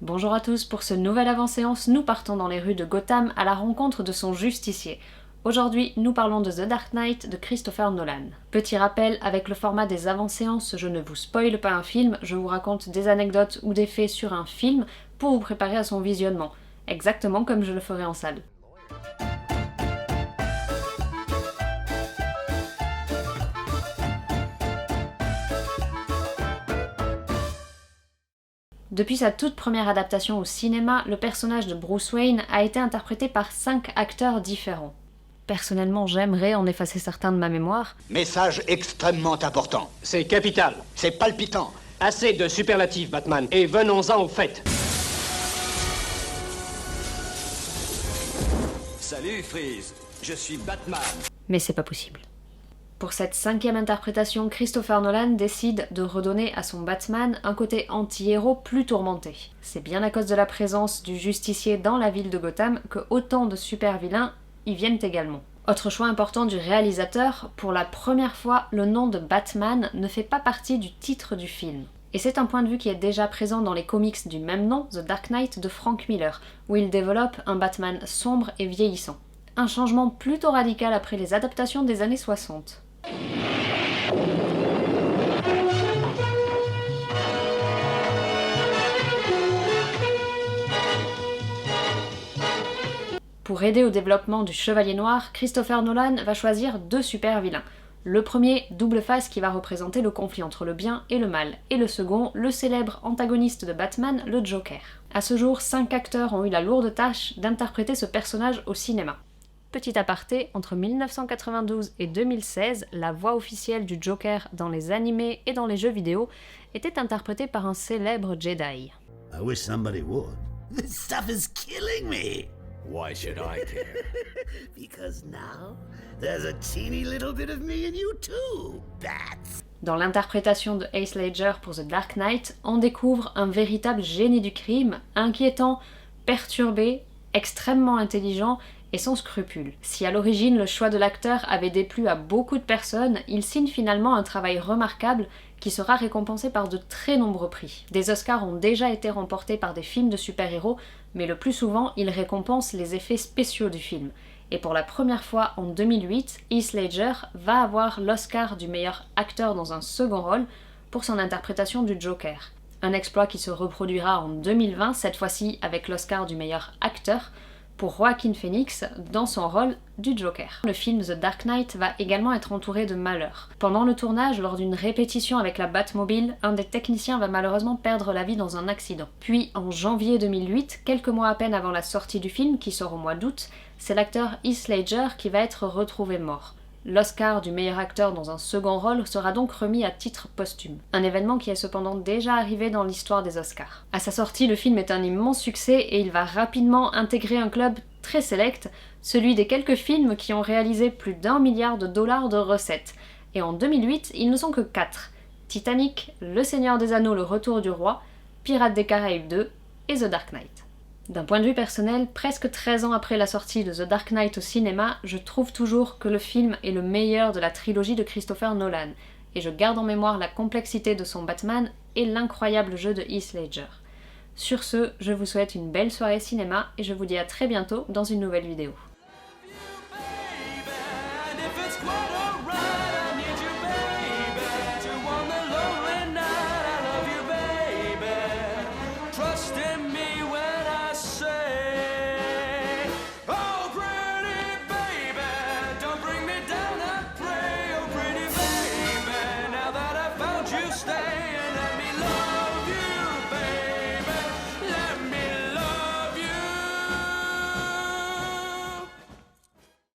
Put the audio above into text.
Bonjour à tous, pour ce nouvel avant-séance, nous partons dans les rues de Gotham à la rencontre de son justicier. Aujourd'hui, nous parlons de The Dark Knight de Christopher Nolan. Petit rappel, avec le format des avant-séances, je ne vous spoile pas un film, je vous raconte des anecdotes ou des faits sur un film pour vous préparer à son visionnement, exactement comme je le ferai en salle. Depuis sa toute première adaptation au cinéma, le personnage de Bruce Wayne a été interprété par 5 acteurs différents. Personnellement, j'aimerais en effacer certains de ma mémoire. Message extrêmement important. C'est capital. C'est palpitant. Assez de superlatifs, Batman, et venons-en au fait. Salut Freeze, je suis Batman. Mais c'est pas possible. Pour cette 5e interprétation, Christopher Nolan décide de redonner à son Batman un côté anti-héros plus tourmenté. C'est bien à cause de la présence du justicier dans la ville de Gotham que autant de super-vilains y viennent également. Autre choix important du réalisateur, pour la première fois, le nom de Batman ne fait pas partie du titre du film. Et c'est un point de vue qui est déjà présent dans les comics du même nom, The Dark Knight de Frank Miller, où il développe un Batman sombre et vieillissant. Un changement plutôt radical après les adaptations des années 60. Pour aider au développement du Chevalier Noir, Christopher Nolan va choisir 2 super-vilains. Le premier, Double Face, qui va représenter le conflit entre le bien et le mal, et le second, le célèbre antagoniste de Batman, le Joker. À ce jour, 5 acteurs ont eu la lourde tâche d'interpréter ce personnage au cinéma. Petit aparté, entre 1992 et 2016, la voix officielle du Joker dans les animés et dans les jeux vidéo était interprétée par un célèbre Jedi. I wish somebody would. This stuff is killing me. Why should I care? Because now there's a teeny little bit of me in you too, bats. Dans l'interprétation de Heath Ledger pour The Dark Knight, on découvre un véritable génie du crime, inquiétant, perturbé, extrêmement intelligent et sans scrupules. Si à l'origine le choix de l'acteur avait déplu à beaucoup de personnes, il signe finalement un travail remarquable qui sera récompensé par de très nombreux prix. Des Oscars ont déjà été remportés par des films de super-héros, mais le plus souvent, ils récompensent les effets spéciaux du film. Et pour la première fois en 2008, Heath Ledger va avoir l'Oscar du meilleur acteur dans un second rôle pour son interprétation du Joker. Un exploit qui se reproduira en 2020, cette fois-ci avec l'Oscar du meilleur acteur, pour Joaquin Phoenix dans son rôle du Joker. Le film The Dark Knight va également être entouré de malheurs. Pendant le tournage, lors d'une répétition avec la Batmobile, un des techniciens va malheureusement perdre la vie dans un accident. Puis, en janvier 2008, quelques mois à peine avant la sortie du film, qui sort au mois d'août, c'est l'acteur Heath Ledger qui va être retrouvé mort. L'Oscar du meilleur acteur dans un second rôle sera donc remis à titre posthume. Un événement qui est cependant déjà arrivé dans l'histoire des Oscars. À sa sortie, le film est un immense succès et il va rapidement intégrer un club très sélect, celui des quelques films qui ont réalisé plus d'1 milliard de dollars de recettes. Et en 2008, ils ne sont que 4. Titanic, Le Seigneur des Anneaux, Le Retour du Roi, Pirates des Caraïbes 2 et The Dark Knight. D'un point de vue personnel, presque 13 ans après la sortie de The Dark Knight au cinéma, je trouve toujours que le film est le meilleur de la trilogie de Christopher Nolan, et je garde en mémoire la complexité de son Batman et l'incroyable jeu de Heath Ledger. Sur ce, je vous souhaite une belle soirée cinéma et je vous dis à très bientôt dans une nouvelle vidéo.